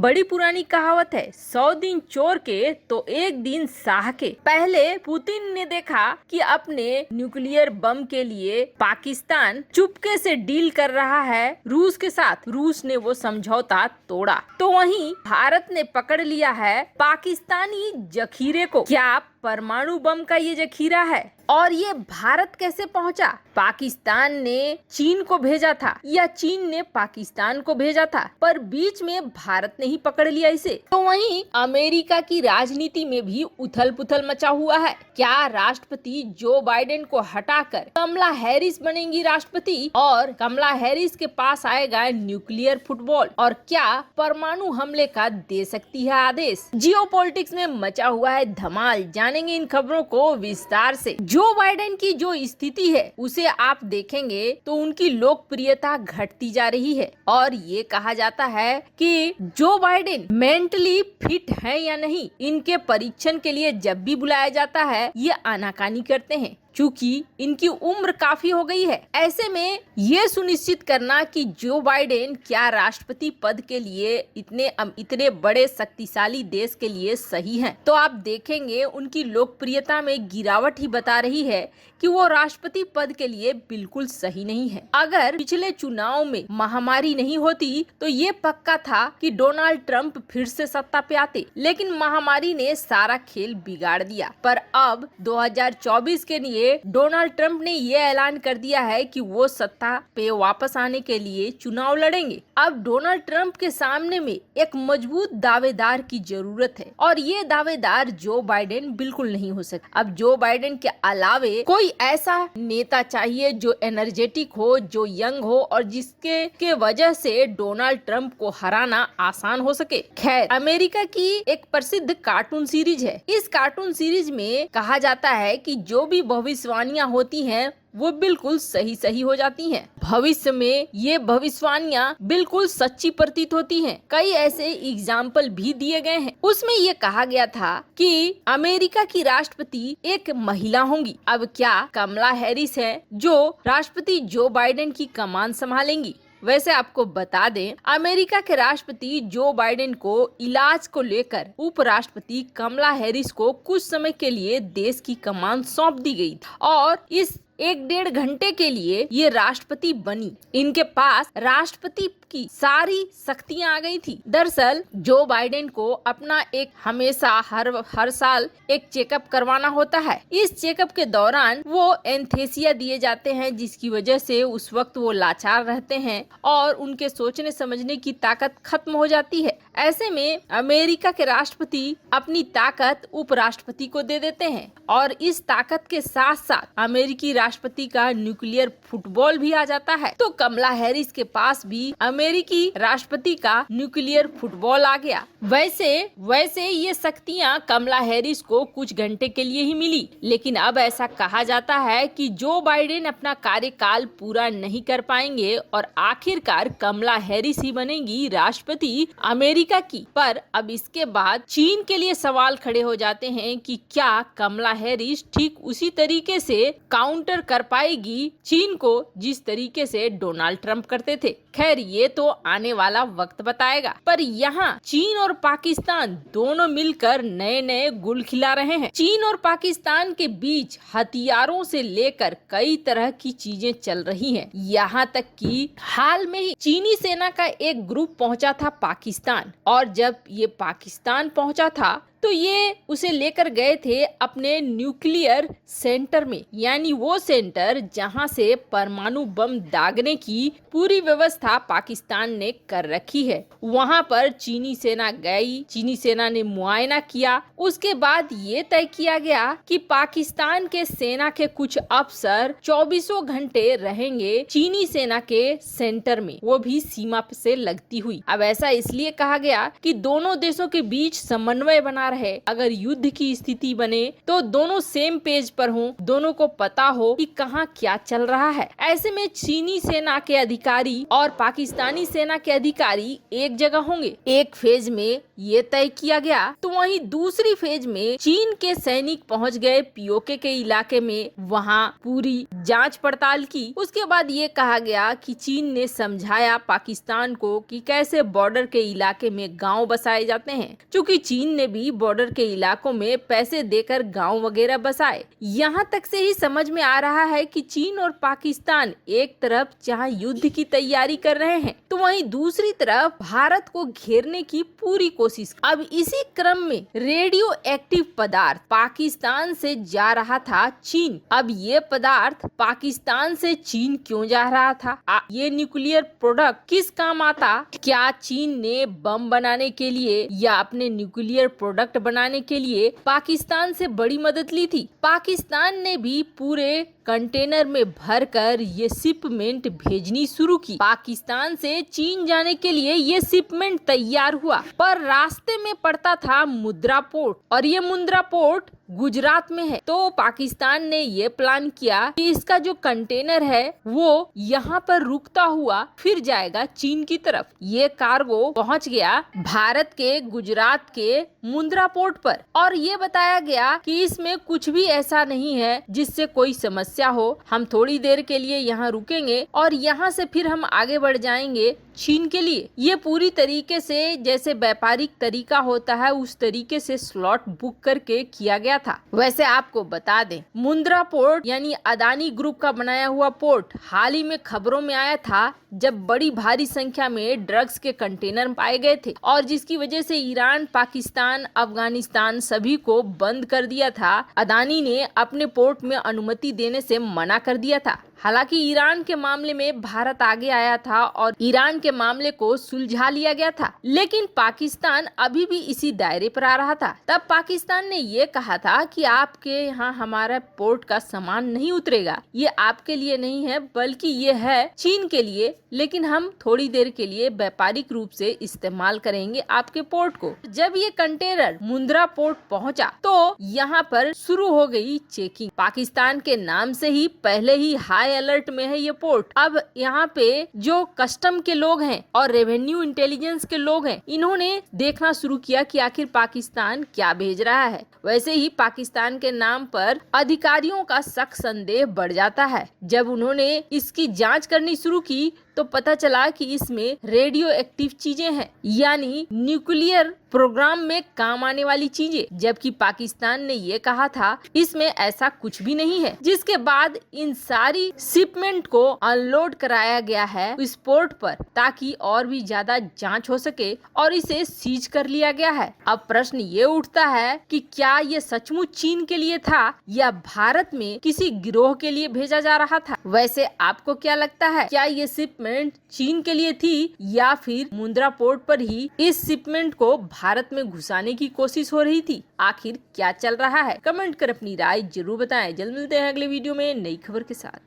बड़ी पुरानी कहावत है, 100 दिन चोर के तो एक दिन साह के। पहले पुतिन ने देखा कि अपने न्यूक्लियर बम के लिए पाकिस्तान चुपके से डील कर रहा है रूस के साथ। रूस ने वो समझौता तोड़ा, तो वहीं भारत ने पकड़ लिया है पाकिस्तानी जखीरे को। क्या परमाणु बम का ये जखीरा है? और ये भारत कैसे पहुंचा? पाकिस्तान ने चीन को भेजा था या चीन ने पाकिस्तान को भेजा था, पर बीच में भारत ने ही पकड़ लिया इसे। तो वहीं अमेरिका की राजनीति में भी उथल पुथल मचा हुआ है। क्या राष्ट्रपति जो बाइडेन को हटाकर कमला हैरिस बनेंगी राष्ट्रपति और कमला हैरिस के पास आएगा न्यूक्लियर फुटबॉल? और क्या परमाणु हमले का दे सकती है आदेश? जियोपॉलिटिक्स में मचा हुआ है धमाल। जानेंगे इन खबरों को विस्तार से। जो बाइडेन की जो स्थिति है उसे आप देखेंगे तो उनकी लोकप्रियता घटती जा रही है और ये कहा जाता है कि जो बाइडेन मेंटली फिट है या नहीं, इनके परीक्षण के लिए जब भी बुलाया जाता है ये आनाकानी करते हैं क्योंकि इनकी उम्र काफी हो गई है। ऐसे में ये सुनिश्चित करना कि जो बाइडेन क्या राष्ट्रपति पद के लिए इतने बड़े शक्तिशाली देश के लिए सही हैं, तो आप देखेंगे उनकी लोकप्रियता में गिरावट ही बता रही है कि वो राष्ट्रपति पद के लिए बिल्कुल सही नहीं है। अगर पिछले चुनाव में महामारी नहीं होती तो ये पक्का था कि डोनाल्ड ट्रंप फिर से सत्ता पे आते, लेकिन महामारी ने सारा खेल बिगाड़ दिया। पर अब 2024 के लिए डोनाल्ड ट्रंप ने ये ऐलान कर दिया है कि वो सत्ता पे वापस आने के लिए चुनाव लड़ेंगे। अब डोनाल्ड ट्रंप के सामने में एक मजबूत दावेदार की जरूरत है और ये दावेदार जो बाइडेन बिल्कुल नहीं हो सकता। अब जो बाइडेन के अलावे कोई ऐसा नेता चाहिए जो एनर्जेटिक हो, जो यंग हो और जिसके वजह से डोनाल्ड ट्रंप को हराना आसान हो सके। खैर, अमेरिका की एक प्रसिद्ध कार्टून सीरीज है। इस कार्टून सीरीज में कहा जाता है कि जो भी भविष्यवाणियां होती हैं वो बिल्कुल सही हो जाती हैं। भविष्य में ये भविष्यवाणियां बिल्कुल सच्ची प्रतीत होती हैं। कई ऐसे एग्जाम्पल भी दिए गए हैं। उसमें ये कहा गया था कि अमेरिका की राष्ट्रपति एक महिला होंगी। अब क्या कमला हैरिस है जो राष्ट्रपति जो बाइडेन की कमान संभालेंगी? वैसे आपको बता दें, अमेरिका के राष्ट्रपति जो बाइडेन को इलाज को लेकर उपराष्ट्रपति कमला हैरिस को कुछ समय के लिए देश की कमान सौंप दी गई और इस 1-1.5 घंटे के लिए ये राष्ट्रपति बनी। इनके पास राष्ट्रपति की सारी शक्तियां आ गई थी। दरअसल जो बाइडेन को अपना हमेशा हर साल एक चेकअप करवाना होता है। इस चेकअप के दौरान वो एंथेसिया दिए जाते हैं, जिसकी वजह से उस वक्त वो लाचार रहते हैं और उनके सोचने समझने की ताकत खत्म हो जाती है। ऐसे में अमेरिका के राष्ट्रपति अपनी ताकत उपराष्ट्रपति को दे देते हैं और इस ताकत के साथ साथ अमेरिकी राष्ट्रपति का न्यूक्लियर फुटबॉल भी आ जाता है। तो कमला हैरिस के पास भी अमेरिकी राष्ट्रपति का न्यूक्लियर फुटबॉल आ गया। वैसे ये शक्तियां कमला हैरिस को कुछ घंटे के लिए ही मिली, लेकिन अब ऐसा कहा जाता है कि जो बाइडेन अपना कार्यकाल पूरा नहीं कर पाएंगे और आखिरकार कमला हैरिस ही बनेगी राष्ट्रपति अमेरिका की। पर अब इसके बाद चीन के लिए सवाल खड़े हो जाते हैं कि क्या कमला हैरिस ठीक उसी तरीके से काउंटर कर पाएगी चीन को जिस तरीके से डोनाल्ड ट्रंप करते थे। खैर, ये तो आने वाला वक्त बताएगा। पर यहाँ चीन और पाकिस्तान दोनों मिलकर नए गुल खिला रहे हैं। चीन और पाकिस्तान के बीच हथियारों से लेकर कई तरह की चीजें चल रही हैं। यहाँ तक कि हाल में ही चीनी सेना का एक ग्रुप पहुंचा था पाकिस्तान और जब ये पाकिस्तान पहुंचा था तो ये उसे लेकर गए थे अपने न्यूक्लियर सेंटर में, यानी वो सेंटर जहां से परमाणु बम दागने की पूरी व्यवस्था पाकिस्तान ने कर रखी है। वहां पर चीनी सेना गई, चीनी सेना ने मुआयना किया। उसके बाद ये तय किया गया कि पाकिस्तान के सेना के कुछ अफसर 24 घंटे रहेंगे चीनी सेना के सेंटर में, वो भी सीमा से लगती हुई। अब ऐसा इसलिए कहा गया कि दोनों देशों के बीच समन्वय बना तैयार है। अगर युद्ध की स्थिति बने तो दोनों सेम पेज पर हों, दोनों को पता हो कि कहाँ क्या चल रहा है। ऐसे में चीनी सेना के अधिकारी और पाकिस्तानी सेना के अधिकारी एक जगह होंगे। एक फेज में ये तय किया गया, तो वहीं दूसरी फेज में चीन के सैनिक पहुंच गए पीओके के इलाके में। वहां पूरी जांच पड़ताल की। उसके बाद ये कहा गया कि चीन ने समझाया पाकिस्तान को कि कैसे बॉर्डर के इलाके में गांव बसाए जाते हैं, क्योंकि चीन ने भी बॉर्डर के इलाकों में पैसे देकर गांव वगैरह बसाए। यहाँ तक से ही समझ में आ रहा है कि चीन और पाकिस्तान एक तरफ जहाँ युद्ध की तैयारी कर रहे हैं, तो वहीं दूसरी तरफ भारत को घेरने की पूरी कोशिश। अब इसी क्रम में रेडियो एक्टिव पदार्थ पाकिस्तान से जा रहा था चीन। अब ये पदार्थ पाकिस्तान से चीन क्यों जा रहा था? ये न्यूक्लियर प्रोडक्ट किस काम आता? क्या चीन ने बम बनाने के लिए या अपने न्यूक्लियर प्रोडक्ट बनाने के लिए पाकिस्तान से बड़ी मदद ली थी? पाकिस्तान ने भी पूरे कंटेनर में भरकर ये शिपमेंट भेजनी शुरू की। पाकिस्तान से चीन जाने के लिए ये शिपमेंट तैयार हुआ, पर रास्ते में पड़ता था मुंद्रा पोर्ट, और ये मुंद्रा पोर्ट गुजरात में है। तो पाकिस्तान ने ये प्लान किया कि इसका जो कंटेनर है वो यहाँ पर रुकता हुआ फिर जाएगा चीन की तरफ। ये कार्गो पहुँच गया भारत के गुजरात के मुंद्रा पोर्ट पर, और ये बताया गया कि इसमें कुछ भी ऐसा नहीं है जिससे कोई समस्या हो। हम थोड़ी देर के लिए यहाँ रुकेंगे और यहाँ से फिर हम आगे बढ़ जाएंगे चीन के लिए। ये पूरी तरीके से जैसे व्यापारिक तरीका होता है उस तरीके से स्लॉट बुक करके किया गया था। वैसे आपको बता दें, मुंद्रा पोर्ट यानी अदानी ग्रुप का बनाया हुआ पोर्ट हाल ही में खबरों में आया था, जब बड़ी भारी संख्या में ड्रग्स के कंटेनर पाए गए थे, और जिसकी वजह से ईरान, पाकिस्तान, अफगानिस्तान सभी को बंद कर दिया था। अदानी ने अपने पोर्ट में अनुमति देने से मना कर दिया था। हालांकि ईरान के मामले में भारत आगे आया था और ईरान के मामले को सुलझा लिया गया था, लेकिन पाकिस्तान अभी भी इसी दायरे पर आ रहा था। तब पाकिस्तान ने ये कहा था कि आपके यहाँ हमारा पोर्ट का सामान नहीं उतरेगा, ये आपके लिए नहीं है बल्कि ये है चीन के लिए, लेकिन हम थोड़ी देर के लिए व्यापारिक रूप से इस्तेमाल करेंगे आपके पोर्ट को। जब ये कंटेनर मुंद्रा पोर्ट पहुँचा तो यहाँ पर शुरू हो गई चेकिंग। पाकिस्तान के नाम से ही पहले ही हाई अलर्ट में है ये पोर्ट। अब यहाँ पे जो कस्टम के लोग हैं और रेवेन्यू इंटेलिजेंस के लोग हैं, इन्होंने देखना शुरू किया कि आखिर पाकिस्तान क्या भेज रहा है। वैसे ही पाकिस्तान के नाम पर अधिकारियों का शक संदेह बढ़ जाता है। जब उन्होंने इसकी जांच करनी शुरू की तो पता चला कि इसमें रेडियो एक्टिव चीजें हैं, यानी न्यूक्लियर प्रोग्राम में काम आने वाली चीजें, जबकि पाकिस्तान ने ये कहा था इसमें ऐसा कुछ भी नहीं है। जिसके बाद इन सारी शिपमेंट को अनलोड कराया गया है इस पोर्ट पर, ताकि और भी ज्यादा जांच हो सके, और इसे सीज कर लिया गया है। अब प्रश्न ये उठता है कि क्या ये सचमुच चीन के लिए था या भारत में किसी गिरोह के लिए भेजा जा रहा था? वैसे आपको क्या लगता है, क्या ये शिपमेंट चीन के लिए थी या फिर मुंद्रा पोर्ट पर ही इस शिपमेंट को भारत में घुसाने की कोशिश हो रही थी? आखिर क्या चल रहा है? कमेंट कर अपनी राय जरूर बताएं। जल्द मिलते हैं अगले वीडियो में नई खबर के साथ।